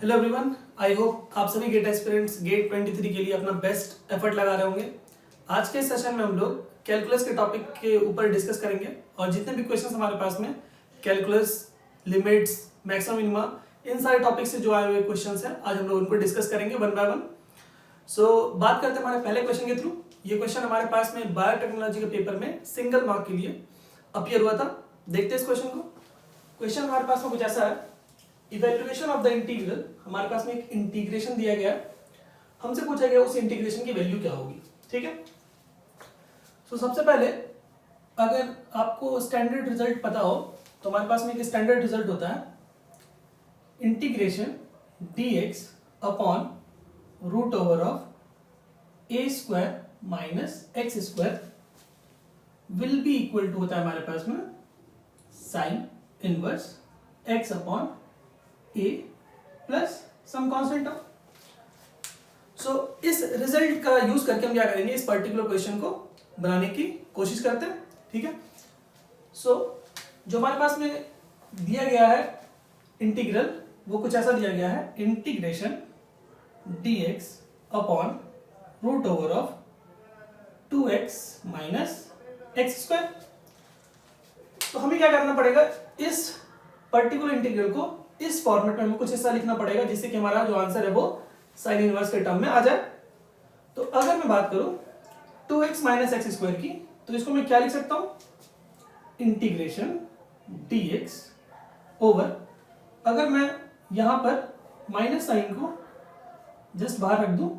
Hello everyone, I hope आप सभी gate aspirants gate 23 के लिए अपना बेस्ट एफर्ट लगा रहे होंगे। आज के सेशन में हम लोग कैलकुलस के टॉपिक के ऊपर डिस्कस करेंगे और जितने भी क्वेश्चंस हमारे पास में कैलकुलस, लिमिट्स, मैक्सिमम मिनिमा, इन सारे टॉपिक से जो आए हुए क्वेश्चंस हैं आज हम लोग उनको डिस्कस करेंगे वन बाय वन। बात करते हैं हमारे पहले क्वेश्चन के थ्रू। ये क्वेश्चन हमारे पास में बायोटेक्नोलॉजी के पेपर में सिंगल मार्क के लिए अपीयर हुआ था। देखते हैं इस क्वेश्चन को। क्वेश्चन हमारे पास में कुछ ऐसा है, इवेल्युएशन ऑफ द इंटीग्रल। हमारे पास में एक इंटीग्रेशन दिया गया है, हमसे पूछा गया उस इंटीग्रेशन की वैल्यू क्या होगी। ठीक है, तो सबसे पहले अगर आपको स्टैंडर्ड रिजल्ट पता हो तो हमारे पास में एक स्टैंडर्ड रिजल्ट होता है integration dx upon root over of a square minus x square will be equal to होता है हमारे पास में sine inverse x upon a plus some constant term. So इस रिजल्ट का यूज करके हम क्या करेंगे, इस पर्टिकुलर क्वेश्चन को बनाने की कोशिश करते हैं। ठीक है, जो हमारे पास में दिया गया है इंटीग्रल वो कुछ ऐसा दिया गया है, integration dx upon root over of 2x minus x square. तो हमें क्या करना पड़ेगा, इस पर्टिकुलर इंटीग्रल को इस फॉर्मेट में हमें कुछ हिस्सा लिखना पड़ेगा जिससे कि हमारा जो आंसर है वो साइन इनवर्स के टर्म में आ जाए। तो अगर मैं बात करूं 2x माइनस एक्स स्क्वायर की, तो इसको मैं क्या लिख सकता हूं, इंटीग्रेशन dx ओवर, अगर मैं यहां पर माइनस साइन को जस्ट बाहर रख दूं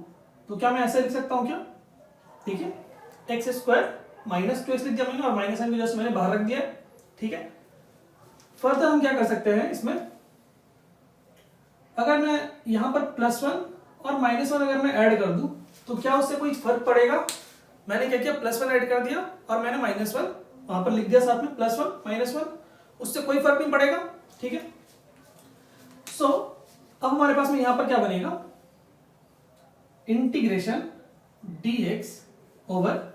तो क्या मैं ऐसे लिख सकता हूं क्या, देखिए एक्स स्क्वायर माइनस 2x लिख दिया मैंने और माइनस साइन को जस्ट मैंने बाहर रख दिया। ठीक है, फर्दर हम क्या कर सकते हैं, इसमें अगर मैं यहां पर +1 और -1 अगर मैं ऐड कर दूं तो क्या उससे कोई फर्क पड़ेगा। मैंने क्या किया, +1 ऐड कर दिया और मैंने -1 वहां पर लिख दिया साथ में, +1 -1, उससे कोई फर्क नहीं पड़ेगा। ठीक है, अब हमारे पास में यहां पर क्या बनेगा, इंटीग्रेशन dx ओवर,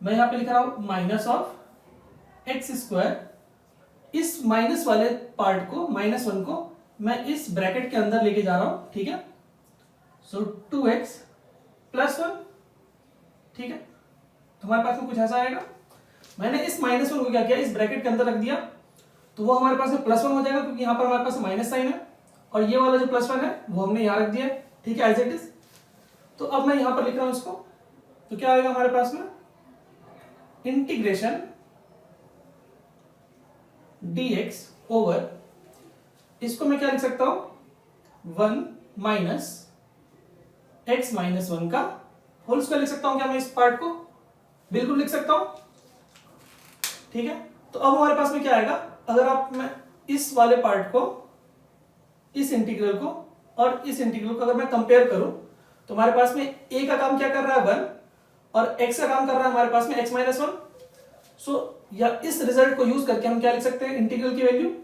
मैं यहां पे लिख रहा हूं माइनस ऑफ एक्स स्क्वायर, इस माइनस वाले पार्ट को, -1 को मैं इस ब्रैकेट के अंदर लेके जा रहा हूं। ठीक है, 2x प्लस 1। ठीक है, तो हमारे पास में कुछ ऐसा आएगा, मैंने इस -1 को क्या किया, इस ब्रैकेट के अंदर रख दिया तो वो हमारे पास में +1 हो जाएगा क्योंकि यहां पर हमारे पास माइनस साइन है और ये वाला जो +1 है वो हमने यहां रख दिया। ठीक है, एज इट इज। तो अब मैं यहां पर लिख रहा हूं इसको, तो क्या आएगा हमारे पास में, इंटीग्रेशन dx ओवर, इसको मैं क्या लिख सकता हूं, 1 माइनस एक्स माइनस 1 का होल स्क्वायर लिख सकता हूं क्या मैं इस पार्ट को, बिल्कुल लिख सकता हूं। ठीक है, तो अब हमारे पास में क्या आएगा, अगर आप मैं इस वाले पार्ट को, इस इंटीग्रल को और इस इंटीग्रल को अगर मैं कंपेयर करूं तो हमारे पास में a का काम क्या कर रहा है 1 और x का काम कर रहा है हमारे पास में x माइनस 1। या इस रिजल्ट को यूज करके हम क्या लिख सकते हैं, इंटीग्रल की value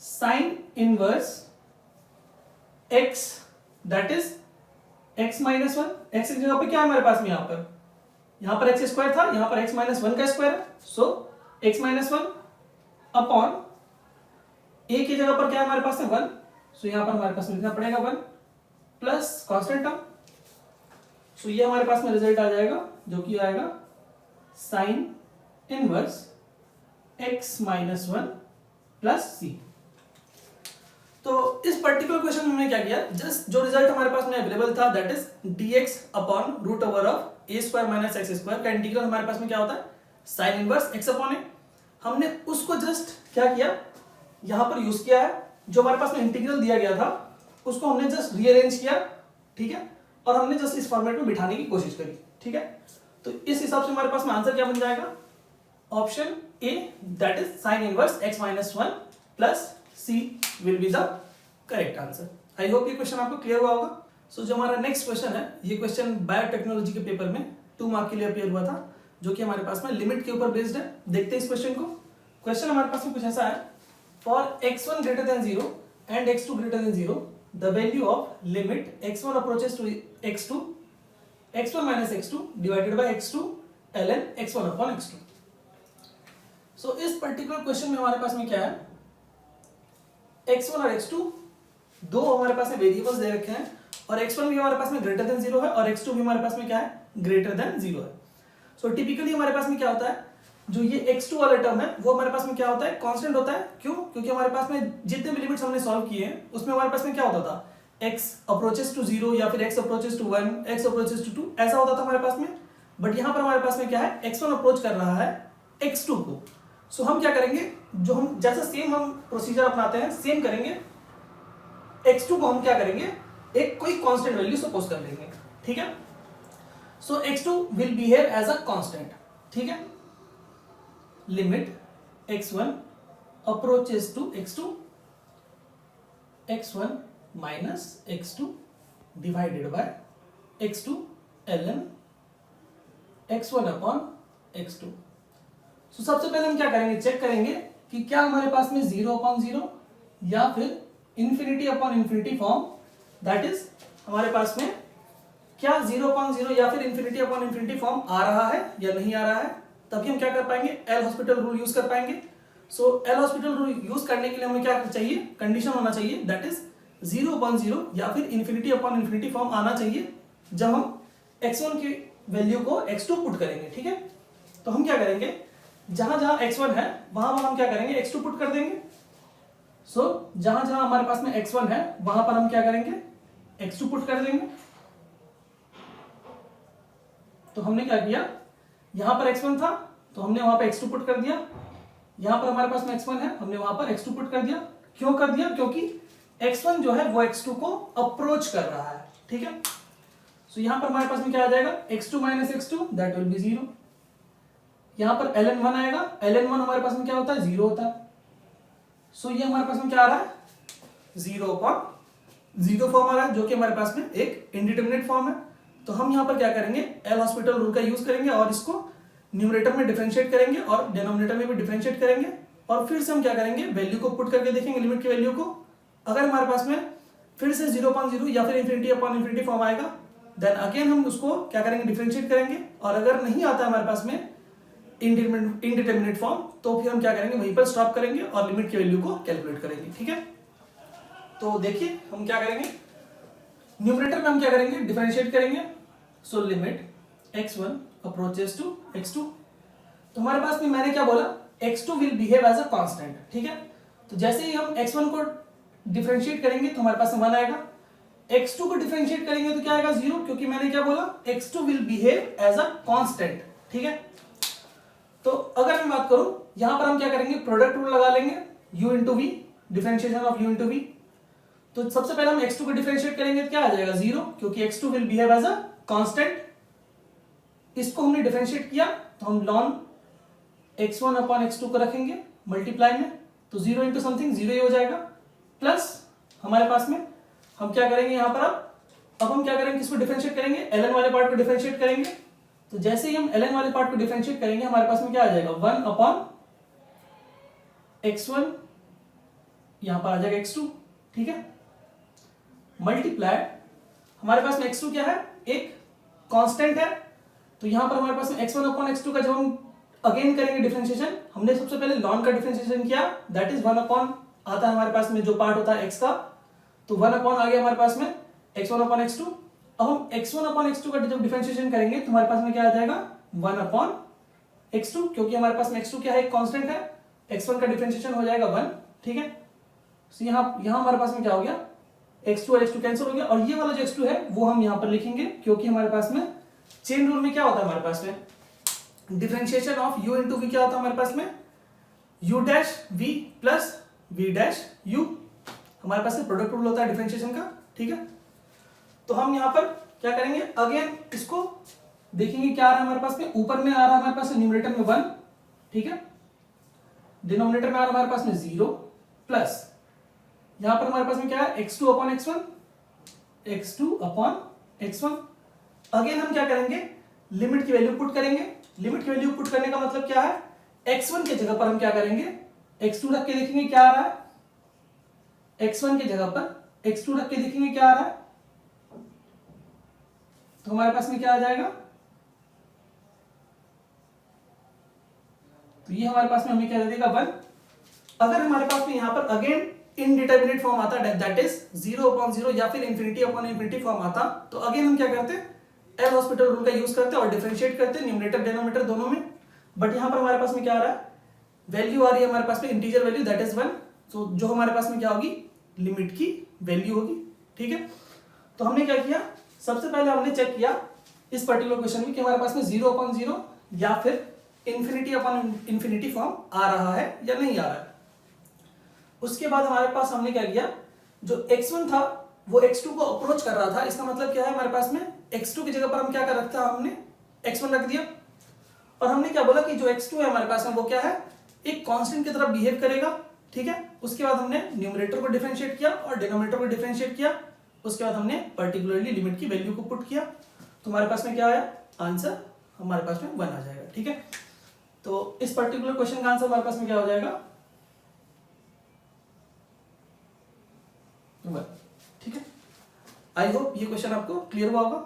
sign inverse x that is x minus 1। X की जगह पे क्या है हमारे पास में, यहां पर एक्स स्क्वायर था, यहां पर x माइनस 1 का स्क्वायर है, सो x माइनस 1 अपॉन a की जगह पर क्या है हमारे पास में 1, सो यहां पर हमारे पास में लिखना पड़ेगा 1 प्लस कांस्टेंट टर्म। सो ये हमारे पास में रिजल्ट आ जाएगा जो कि आएगा sign inverse x minus 1 plus c। तो इस पर्टिकुलर क्वेश्चन में हमने क्या किया, जस्ट जो रिजल्ट हमारे पास में अवेलेबल था that is dx upon root over of a square minus x square का इंटीग्रल हमारे पास में क्या होता है, sine inverse x upon a। हमने उसको जस्ट क्या किया, यहां पर यूज किया है, जो हमारे पास में इंटीग्रल दिया गया था उसको हमने जस्ट रीअरेंज किया। ठीक है, और हमने जस्ट इस फॉर्मेट में बिठाने की कोशिश करी। ठीक है, तो इस हिसाब से हमारे पास में आंसर क्या बन जाएगा, option A that is sine inverse x minus 1 plus c will be the correct answer. I hope ये क्वेश्चन आपको क्लियर हुआ होगा। जो हमारा नेक्स्ट क्वेश्चन है, ये क्वेश्चन बायोटेक्नोलॉजी के पेपर में 2 मार्क के लिए अपीयर हुआ था, जो कि हमारे पास में लिमिट के ऊपर बेस्ड है। देखते हैं इस क्वेश्चन को। क्वेश्चन हमारे पास में कुछ ऐसा है, for x1 greater than 0 and x2 greater than 0 the value of limit x1 approaches to x2 x1 minus x2 divided by x2 ln x1 upon x2। इस पर्टिकुलर क्वेश्चन में हमारे पास में क्या है, x1 और x2 दो हमारे पास में वेरिएबल्स दे रखे हैं और x1 भी हमारे पास में ग्रेटर देन 0 है और x2 भी हमारे पास में क्या है, ग्रेटर देन 0 है। सो टिपिकली हमारे पास में क्या होता है, जो ये x2 वाला टर्म है वो हमारे पास में क्या होता है, कांस्टेंट होता है। क्यों? क्योंकि हमारे पास में जितने भी लिमिट्स हमने सॉल्व किए हैं उसमें हमारे पास में क्या होता था, x अप्रोचेस टू 0 या फिर x approaches to 1, x approaches to 2 ऐसा होता था हमारे पास में। बट यहाँ पर हमारे पास में क्या है, x1 अप्रोच कर रहा है x2 को। सो हम क्या करेंगे, जो हम जैसा सेम हम प्रोसीजर अपनाते हैं सेम करेंगे। x2 को हम क्या करेंगे, एक कोई कांस्टेंट वैल्यू सपोज कर लेंगे, ठीक है। So x2 will behave as a constant, ठीक है। Limit x1 approaches to x2, x1 minus x2 divided by x2 ln x1 upon x2। So सबसे पहले हम क्या करेंगे, चेक करेंगे कि क्या हमारे पास में 0 अपॉन 0 या फिर infinity upon infinity form, that is हमारे पास में क्या 0 अपॉन 0 या फिर इंफिनिटी अपॉन इंफिनिटी फॉर्म आ रहा है या नहीं आ रहा है। तभी हम क्या कर पाएंगे, एल हॉस्पिटल रूल यूज कर पाएंगे। So L hospital rule use करने के लिए हमें क्या चाहिए, कंडीशन होना चाहिए, दैट इज 0 अपॉन 0 या फिर इंफिनिटी अपॉन इंफिनिटी फॉर्म आना चाहिए जब हम x1 की वैल्यू को x2 पुट करेंगे, ठीक है। तो हम क्या करेंगे, जहां जहां x1 है वहां हम क्या करेंगे, x2 पुट कर देंगे। सो जहां जहां हमारे पास में x1 है वहां पर हम क्या करेंगे, x2 पुट कर देंगे। तो हमने क्या किया, यहां पर x1 था तो हमने वहां पर x2 पुट कर दिया, यहां पर हमारे पास में x1 है हमने वहां पर x2 पुट कर दिया। क्यों कर दिया, क्योंकि x1 जो है वो x2 को अप्रोच कर रहा है, ठीक है। सो यहां पर हमारे पास में क्या आ जाएगा, x2 minus x2 that will B 0। यहां पर ln1 आएगा, ln1 हमारे पास में क्या होता है, 0 होता है। सो ये हमारे पास में क्या आ रहा है, 0 अपॉन 0 फॉर्म आ रहा है, जो कि हमारे पास में एक इंडिटरमिनेट फॉर्म है। तो हम यहां पर क्या करेंगे, एल हॉस्पिटल रूल का यूज करेंगे और इसको न्यूमरेटर में डिफरेंशिएट करेंगे और डिनोमिनेटर में भी डिफरेंशिएट करेंगे और फिर से हम क्या करेंगे, वैल्यू को पुट करके देखेंगे, लिमिट की वैल्यू को। अगर हमारे पास में फिर से 0 अपॉन 0 या फिर इंफिनिटी अपॉन इंफिनिटी फॉर्म आएगा, देन अगेन हम उसको क्या करेंगे, डिफरेंशिएट करेंगे। और अगर नहीं आता हमारे पास में इंडिटरमिनेट फॉर्म, तो फिर हम क्या करेंगे, वहीं पर स्टॉप करेंगे और लिमिट की वैल्यू को कैलकुलेट करेंगे, ठीक है। तो देखिए हम क्या करेंगे, न्यूमरेटर में हम क्या करेंगे, डिफरेंशिएट करेंगे। So limit x1 approaches to x2। तो हमारे पास में मैंने क्या बोला, x2 will behave as a constant, ठीक है। तो जैसे ही हम x1 को डिफरेंशिएट करेंगे तो हमारे पास में 1 आएगा, x2 को डिफरेंशिएट करेंगे तो क्या आएगा, 0, क्योंकि मैंने क्या बोला, x2 will behave as a constant, ठीक है। तो अगर मैं बात करूं, यहां पर हम क्या करेंगे, प्रोडक्ट रूल लगा लेंगे, u into v, differentiation of u into v. तो सबसे पहले हम x2 को डिफरेंशिएट करेंगे तो क्या आ जाएगा, 0, क्योंकि x2 will behave as a constant. इसको हमने डिफरेंशिएट किया तो हम लॉन x1 अपॉन x2 को रखेंगे मल्टीप्लाई में, तो 0 इंटू समथिंग 0 ही हो जाएगा। प्लस हमारे पास में हम क्या करेंगे, यहां पर अब हम क्या करेंगे, किसको डिफरेंशिएट करेंगे, ln वाले पार्ट को डिफरेंशिएट करेंगे। तो जैसे ही हम ln वाले पार्ट को डिफरेंशिएट करेंगे हमारे पास में क्या आ जाएगा, 1 अपॉन x1, यहां पर आ जाएगा x2, ठीक है। मल्टीप्लाई हमारे पास में x2 क्या है, एक कांस्टेंट है, तो यहां पर हमारे पास में x1 अपॉन x2 का जब हम अगेन करेंगे डिफरेंशिएशन, हमने सबसे पहले लॉन का डिफरेंशिएशन किया, दैट इज 1 अपॉन आता है हमारे पास में जो पार्ट होता है x का, तो 1 अपॉन आ गया हमारे पास में x1 अपॉन x2। अब हम x1 अपॉन x2 का जब डिफरेंशिएशन करेंगे तो हमारे पास में क्या आ जाएगा, 1 अपॉन x2, क्योंकि हमारे पास में x2 क्या है, एक कांस्टेंट है, x1 का डिफरेंशिएशन हो जाएगा 1, ठीक है। तो यहां हमारे पास में क्या हो गया, x2 और x2 कैंसिल हो गया, और ये वाला जो x2 है वो हम यहां पर लिखेंगे, क्योंकि हमारे पास में चेन रूल में क्या होता है, हमारे पास में differentiation of u into v क्या होता है हमारे पास में, u dash v plus v dash u, हमारे पास में प्रोडक्ट रूल होता है डिफरेंशिएशन का, ठीक है। तो हम यहां पर क्या करेंगे, अगेन इसको देखेंगे क्या आ रहा है हमारे पास में, ऊपर में आ रहा है हमारे पास में न्यूमरेटर में 1, ठीक है, डिनोमिनेटर में आ रहा है हमारे पास में 0, प्लस यहां पर हमारे पास में क्या है, x2 upon x1, x2 upon x1। Again हम क्या करेंगे, लिमिट की वैल्यू पुट करेंगे। लिमिट की वैल्यू पुट करने का मतलब क्या है, x1 के जगह पर हम क्या करेंगे, x2 रख के देखेंगे क्या आ रहा है, x1 की जगह पर x2 रख के देखेंगे क्या आ रहा है, तो हमारे पास में क्या आ जाएगा, तो ये हमारे पास में हमें क्या दे देगा, 1। अगर हमारे पास में यहां पर अगेन इनडिटर्मिनेट फॉर्म आता दैट इज 0/0 या फिर इन्फिनिटी फॉर्म आता, तो अगेन हम क्या करते हैं, एल हॉस्पिटल रूल का यूज करते हैं और डिफरेंशिएट करते हैं न्यूमरेटर डिनोमिनेटर दोनों में। बट यहां पर हमारे पास में क्या आ रहा है, वैल्यू आ रही है हमारे पास में इंटीजर वैल्यू दैट इज 1, तो जो हमारे पास में क्या होगी, लिमिट की वैल्यू होगी। ठीक है, तो हमने क्या किया, सबसे पहले हमने चेक किया इस पर्टिकुलर क्वेश्चन में कि हमारे पास में 0/0 या फिर इन्फिनिटी फॉर्म आ रहा है या नहीं आ रहा है। उसके बाद हमारे पास हमने क्या किया, जो x1 था वो x2 को अप्रोच कर रहा था, इसका मतलब क्या है, हमारे पास में x2 की जगह पर हम क्या कर रखा, हमने x1 रख दिया, और हमने क्या बोला कि जो x2 है हमारे पास में वो क्या है, एक कांस्टेंट की तरह बिहेव करेगा। ठीक है, उसके बाद हमने न्यूमरेटर को डिफरेंशिएट किया और डिनोमिनेटर को डिफरेंशिएट किया, उसके बाद हमने पर्टिकुलरली लिमिट की वैल्यू को पुट किया, तो हमारे पास में क्या आया, आंसर हमारे पास में 1 आ जाएगा। ठीक है, तो इस पर्टिकुलर क्वेश्चन का आंसर हमारे पास में क्या हो जाएगा, 1। ठीक है, आई होप ये क्वेश्चन आपको क्लियर हुआ होगा।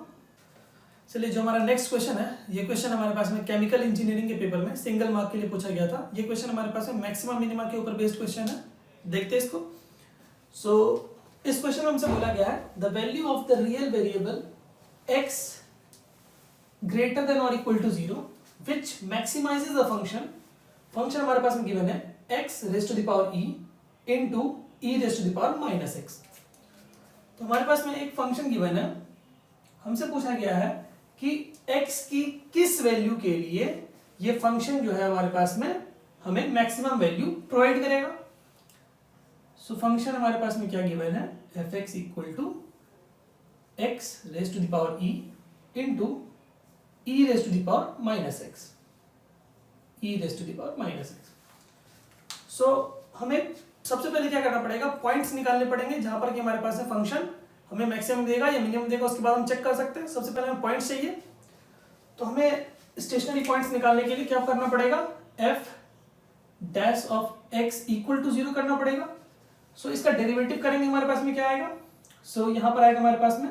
चलिए, जो हमारा नेक्स्ट क्वेश्चन है, ये क्वेश्चन हमारे पास में केमिकल इंजीनियरिंग के पेपर में सिंगल मार्क के लिए पूछा गया था। ये क्वेश्चन हमारे पास में मैक्सिमम मिनिमा के ऊपर बेस्ड क्वेश्चन है, देखते हैं इसको। सो इस क्वेश्चन में हमसे बोला गया है, the value of the real variable x greater than और equal to 0 which maximises the function, function हमारे पास में गिवन है x raise to the power e into e raise to the power minus x। तो हमारे पास में एक फंक्शन गिवन है, हमसे पूछा गया है कि x की किस वैल्यू के लिए ये फंक्शन जो है हमारे पास में हमें मैक्सिमम वैल्यू प्रोवाइड करेगा। सो फंक्शन हमारे पास में क्या गिवन है, fx equal to x raise to the power e into e raise to the power minus x, e raise to the power minus x। So हमें सबसे पहले क्या करना पड़ेगा, पॉइंट्स निकालने पड़ेंगे जहां पर कि हमारे पास में फंक्शन हमें मैक्सिमम देगा या मिनिमम देगा, उसके बाद हम चेक कर सकते हैं। सबसे पहले हमें पॉइंट्स चाहिए, तो हमें स्टेशनरी पॉइंट्स निकालने के लिए क्या करना पड़ेगा, f dash of x equal to 0 करना पड़ेगा। सो इसका डेरिवेटिव करेंगे, हमारे पास में क्या आएगा, सो यहां पर आएगा हमारे पास में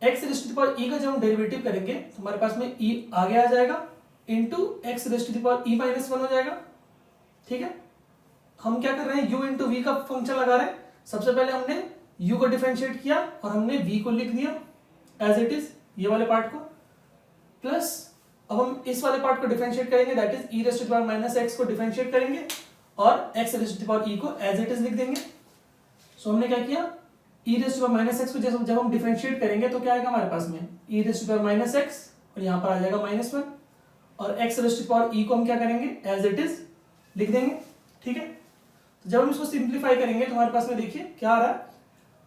x raise to the power e का जब हम डेरिवेटिव करेंगे तो हमारे पास में e आगे आ जाएगा into x raise to the power e minus 1 हो जाएगा। ठीक है, हम क्या कर रहे हैं, u इंटू वी का फंक्शन लगा रहे हैं। सबसे पहले हमने u को डिफरेंशिएट किया और हमने v को लिख दिया एज इट इज, ये वाले पार्ट को, प्लस अब हम इस वाले पार्ट को डिफरेंशिएट करेंगे that is e raise to the power minus x को डिफरेंशिएट करेंगे और x raise to the power e को एज इट इज लिख देंगे। सो हमने क्या किया, e raise to the power minus x को जब हम डिफरेंशिएट करेंगे तो क्या आएगा हमारे पास में, e raise to the power minus x और यहाँ पर आ जाएगा माइनस 1, और x raise to the power e को हम क्या करेंगे, एज इट इज लिख देंगे। ठीक है, तो जब हम इसको सिंप्लीफाई करेंगे तो हमारे पास में देखिए क्या आ रहा है,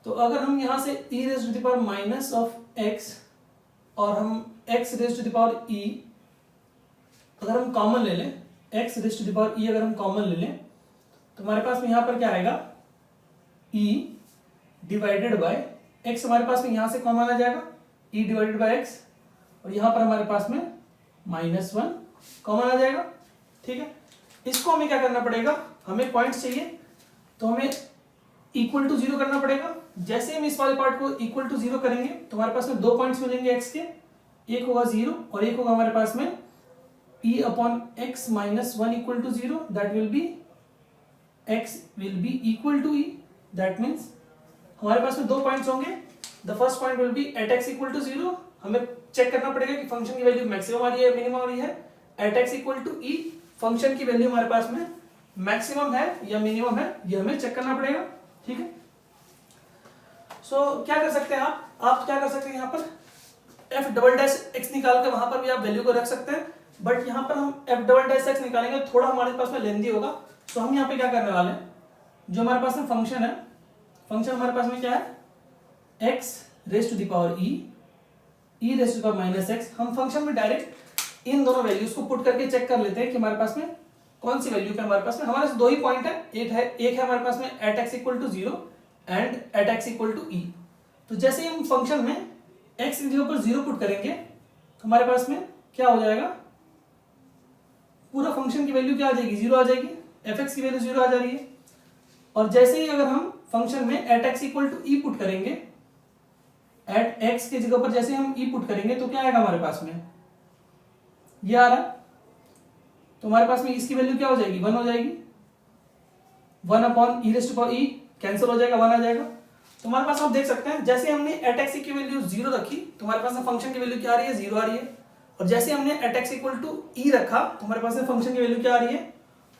तो अगर हम यहाँ से e raise to the power minus of x और हम x raise to the power e अगर हम कॉमन ले लें, x raise to the power e अगर हम कॉमन ले लें तो हमारे पास में यहाँ पर क्या आएगा, e डिवाइडेड बाय x, हमारे पास में यहाँ से कॉमन आ जाएगा e डिवाइडेड बाय x, और यहाँ पर हमारे पास में माइनस 1 कॉमन आ जाएगा। ठीक है, इसको हमें क्या करना पड़ेगा, हमें पॉइंट्स चाहिए तो हमें इक्वल टू 0 करना पड़ेगा। जैसे हम इस वाले पार्ट को इक्वल टू 0 करेंगे तो हमारे पास में 2 पॉइंट्स मिलेंगे x के, एक होगा 0 और एक होगा हमारे पास में e upon x minus 1 equal to 0, that will be x will be equal to e, that means हमारे पास में 2 पॉइंट्स होंगे। The first point will be at x equal to 0, हमें चेक करना पड़ेगा कि फंक्शन की वैल्यू मैक्सिमम आ रही है मिनिमम आ रही है। At x equal to e, function की वैल्यू हमारे पास में मैक्सिमम है या मिनिमम है, ये हमें चेक करना पड़ेगा। ठीक है, सो क्या कर सकते हैं आप क्या कर सकते हैं, यहाँ पर f डबल डैश x निकाल के वहां पर भी आप वैल्यू को रख सकते हैं, बट यहाँ पर हम f डबल डैश x निकालेंगे थोड़ा हमारे पास में लेंथी होगा। तो हम यहाँ पे क्या करने वाले हैं, जो हमारे पास में फंक्शन है, फंक्शन हमारे पास में क्या है, x raise to the power e raise to the power minus x। हम फंक्शन में डायरेक्ट इन दोनों वैल्यूज को पुट करके चेक कर लेते हैं कि हमारे पास में कौन सी वैल्यू पे हमारे पास में, हमारे पास 2 ही पॉइंट है, एक है हमारे पास में at x equal to 0 and at x equal to e। तो जैसे ही हम फंक्शन में x की जगह पर 0 पुट करेंगे तो हमारे पास में क्या हो जाएगा, पूरा फंक्शन की वैल्यू क्या आ जाएगी, 0 आ जाएगी, fx की वैल्यू 0 आ जा रही है। और जैसे ही अगर हम फंक्शन में at x equal to e put करेंगे, एट x की जगह पर जैसे हम e पुट करेंगे तो क्या आएगा हमारे पास में, ये आ रहा, तो हमारे पास में इसकी वैल्यू क्या हो जाएगी, 1 हो जाएगी, 1 upon e raise to power e, cancel हो जाएगा, 1 आ जाएगा। तो हमारे पास आप देख सकते हैं जैसे हमने एट एक्स की वैल्यू 0 रखी तो हमारे पास में फंक्शन की वैल्यू क्या आ रही है, 0 आ रही है। और जैसे हमने एट एक्स इक्वल टू ई रखा तो हमारे पास में फंक्शन की वैल्यू क्या आ रही है,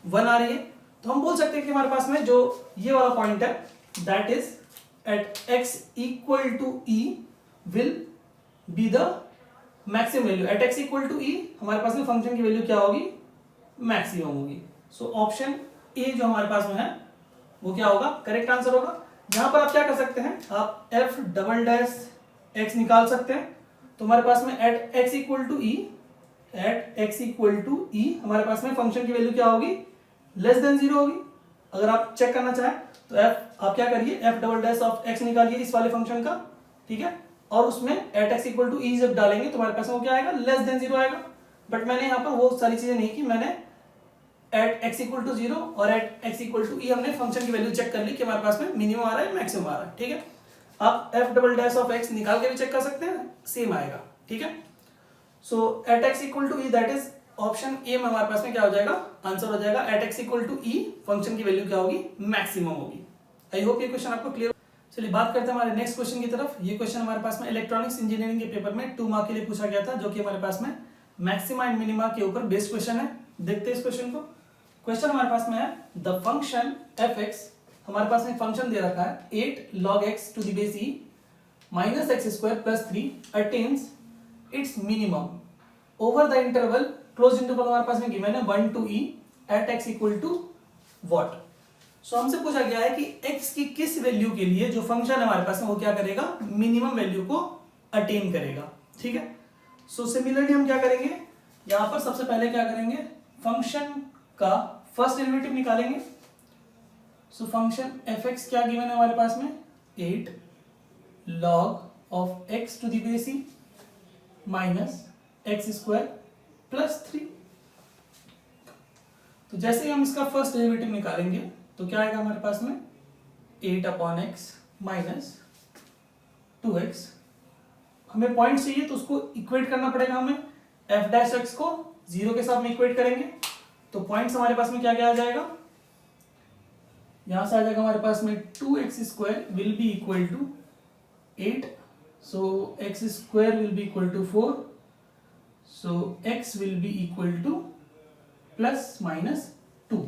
1 आ रही है। तो हम बोल सकते हैं कि हमारे पास में जो ये वाला पॉइंट है that is at x equal to e will be the maximum value. At x equal to e हमारे पास में फंक्शन की वैल्यू क्या होगी, मैक्सिमम होगी। सो ऑप्शन ए जो हमारे पास में है वो क्या होगा, करेक्ट आंसर होगा। यहां पर आप क्या कर सकते हैं, आप एफ डबल डैश एक्स निकाल सकते हैं। तो हमारे पास में at x equal to e, at x equal to e हमारे पास में फंक्शन की वैल्यू क्या होगी, लेस देन 0 होगी। अगर आप चेक करना चाहें तो एफ आप क्या करिए, F double dash of x निकालिए इस वाले फंक्शन का, ठीक है। और उसमें एट एक्स इक्वल टू ई जब डालेंगे तो हमारे पास में वो क्या आएगा, लेस देन 0 आएगा। बट मैंने यहाँ पर वो सारी चीजें नहीं की, मैंने एट एक्स इक्वल टू 0 और एट एक्स इक्वल टू ई हमने फंक्शन की वैल्यू चेक कर ली कि हमारे पास में मिनिमम आ रहा है, मैक्सिमम आ रहा है, ठीक है। आप F double dash of x निकाल के भी चेक कर सकते हैं, सेम आएगा, ठीक है। So at x equal to e that is option A में हमारे पास में क्या हो जाएगा, आंसर हो जाएगा at x equal to e function की वैल्यू क्या होगी, मैक्सिमम होगी। आई होप ये क्वेश्चन आपको क्लियर। चलिए बात करते हैं हमारे नेक्स्ट क्वेश्चन की तरफ। ये क्वेश्चन हमारे पास में इलेक्ट्रॉनिक्स इंजीनियरिंग के पेपर में 2 मार्क के लिए पूछा गया था, जो कि हमारे पास में मैक्सिमा एंड मिनिमा के ऊपर बेस्ड क्वेश्चन है। देखते हैं इस क्वेश्चन को। क्वेश्चन हमारे पास में है द फंक्शन एफ एक्स, हमारे पास में फंक्शन दे रखा है 8 log x to the base e minus x square plus 3 attains its minimum over the interval, close interval हमारे पास में गिवन है 1 to e at x equal to what. So हमसे पूछा गया है कि x की किस वैल्यू के लिए जो फंक्शन है हमारे पास में वो क्या करेगा, मिनिमम वैल्यू को अटेन करेगा, ठीक है। सो सिमिलरली हम क्या करेंगे, यहां पर सबसे पहले क्या करेंगे, फंक्शन का फर्स्ट डेरिवेटिव निकालेंगे। सो फंक्शन एफ एक्स क्या गिवन है हमारे पास में, 8 log of x to the base e minus x square plus 3। तो जैसे ही हम इसका फर्स्ट डेरिवेटिव निकालेंगे तो क्या आएगा हमारे पास में, 8 अपॉन एक्स माइनस 2x। हमें पॉइंट चाहिए तो उसको इक्वेट करना पड़ेगा हमें, एफ डैश एक्स को 0 के साथ में इक्वेट करेंगे तो पॉइंट्स हमारे पास में क्या क्या आ जाएगा, यहां से आ जाएगा हमारे पास में 2x square will be equal to 8, so x square will be equal to 4, so x will be equal to plus minus 2।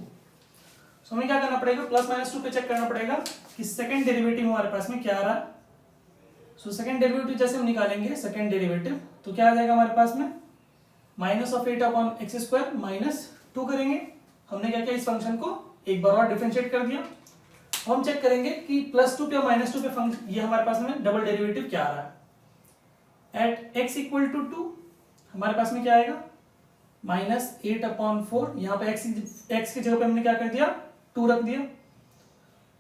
So हमें क्या करना पड़ेगा, प्लस माइनस 2 पे चेक करना पड़ेगा कि सेकंड डेरिवेटिव हमारे पास में क्या आ रहा है। सो सेकंड डेरिवेटिव जैसे हम निकालेंगे सेकंड डेरिवेटिव तो क्या आ जाएगा हमारे पास में, minus of 8 upon x square minus 2 करेंगे। हमने क्या किया, इस फंक्शन को एक बार और डिफरेंशिएट कर दिया। हम चेक करेंगे कि प्लस 2 पे और माइनस 2 पे फंक्शन ये हमारे पास में डबल डेरिवेटिव क्या आ रहा है। एट एक्स इक्वल टू 2 हमारे पास में क्या आएगा, माइनस 8 अपॉन 4, यहाँ पे एक्स की जगह पे हमने क्या कर दिया, 2 रख दिया।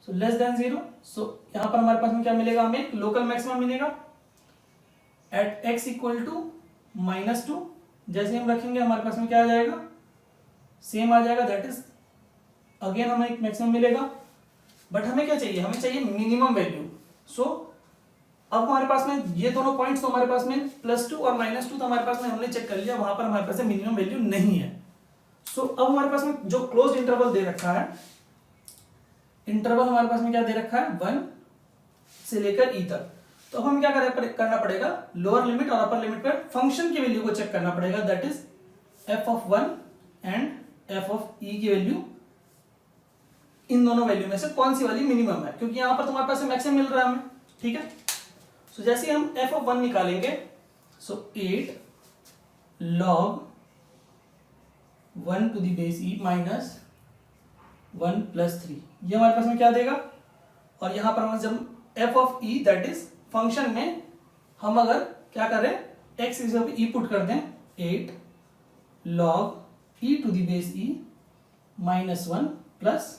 सो लेस देन 0, सो यहाँ पर हमारे पास में क्या मिलेगा, हमें लोकल मैक्सिमम मिलेगा at x equal to minus 2। जैसे हम रखेंगे हमारे पास में क्या आ जाएगा, सेम आ जाएगा, दैट इज अगेन हमें एक मैक्सिमम मिलेगा। बट हमें क्या चाहिए, हमें चाहिए मिनिमम वैल्यू। सो अब हमारे पास में ये दोनों पॉइंट्स तो हमारे पास में +2 और -2 तो हमारे पास में हमने चेक कर लिया, वहां पर हमारे पास में मिनिमम वैल्यू नहीं है। सो अब हमारे पास में जो क्लोज इंटरवल दे रखा है, इंटरवल हमारे पास में क्या दे रखा है, 1 से लेकर e तक। तो अब हमें क्या करना पड़ेगा, लोअर लिमिट और अपर लिमिट पर फंक्शन की वैल्यू को चेक करना पड़ेगा, that is f of 1 and f of e की वैल्यू, इन दोनों वैल्यू में से कौन सी वाली मिनिमम है, क्योंकि यहां पर तुम्हारे पास मैक्सिमम मिल रहा है हमें, ठीक है। सो जैसे हम f ऑफ 1 निकालेंगे, so 8 log 1 to the base e minus 1 plus 3, ये हमारे पास में क्या देगा। और यहां पर हम जब f of e that is function में हम अगर क्या कर रहे हैं, x इज e पुट कर दें, 8 log e to the base e minus 1 plus,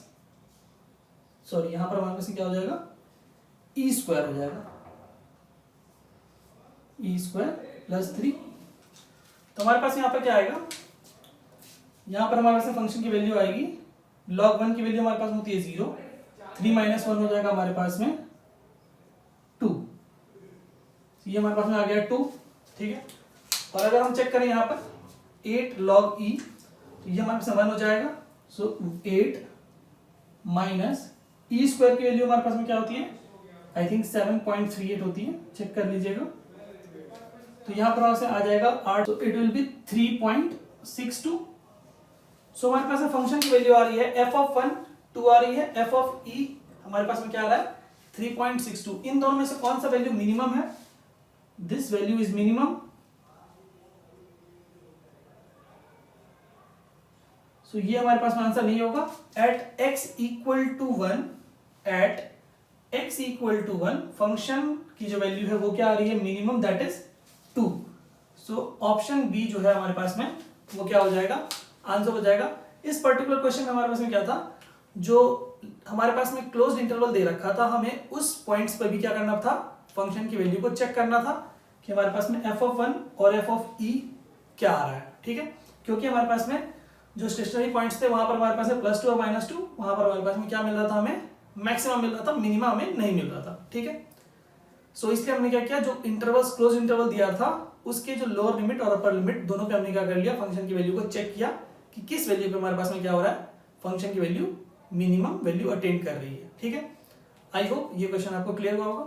sorry यहां पर हमारे पास क्या हो जाएगा, e स्क्वायर हो जाएगा, e स्क्वायर प्लस 3। तो हमारे पास यहां पर क्या आएगा, यहां पर हमारे पास फंक्शन की वैल्यू आएगी, log 1 की वैल्यू हमारे पास होती है 0, 3 माइनस 1 हो जाएगा हमारे पास में 2, ये हमारे पास में आ गया 2, ठीक है। और अगर हम चेक करें यहाँ पर 8 log e, तो ये हमारे पास 1 हो जाएगा। सो 8 माइनस ई स्क्वायर की वैल्यू हमारे पास में क्या होती है, आई थिंक 7.38 होती है, चेक कर लीजिएगा। तो यहां पर से आ जाएगा 8, तो इट विल बी 3.62। सो हमारे पास में फंक्शन की वैल्यू आ रही है एफ ऑफ 1 2 आ रही है, एफ ऑफ ई हमारे पास में क्या आ रहा है 3.62। इन दोनों में से कौन सा वैल्यू मिनिमम है, this value is minimum. So ये हमारे पास में आंसर नहीं होगा। At x equal to 1, at x equal to 1 फंक्शन की जो वैल्यू है वो क्या आ रही है minimum, that is 2। So option B जो है हमारे पास में वो क्या हो जाएगा, आंसर हो जाएगा। इस पर्टिकुलर क्वेश्चन में हमारे पास में क्या था, जो हमारे पास में क्लोज्ड इंटरवल दे रखा था, हमें उस पॉइंट्स पर भी क्या करना था, फंक्शन की वैल्यू को चेक करना था कि हमारे पास में एफ ऑफ 1 और एफ ऑफ ई क्या आ रहा है। ठीक है, क्योंकि हमारे पास में जो स्टेशनरी पॉइंट्स थे वहां पर हमारे पास में +2 और -2, वहां पर हमारे पास में क्या मिल रहा था, हमें मैक्सिमम मिल रहा था, मिनिमम हमें नहीं मिल रहा था। ठीक है, सो इसलिए हमने क्या किया, जो इंटरवल्स क्लोज इंटरवल दिया था उसके जो लोअर लिमिट और अपर लिमिट दोनों पे हमने क्या कर लिया, फंक्शन की वैल्यू को चेक किया कि किस वैल्यू पे हमारे पास में क्या हो रहा है, फंक्शन की वैल्यू मिनिमम वैल्यू अटेंड कर रही है। ठीक है, आई होप ये क्वेश्चन आपको क्लियर हुआ होगा।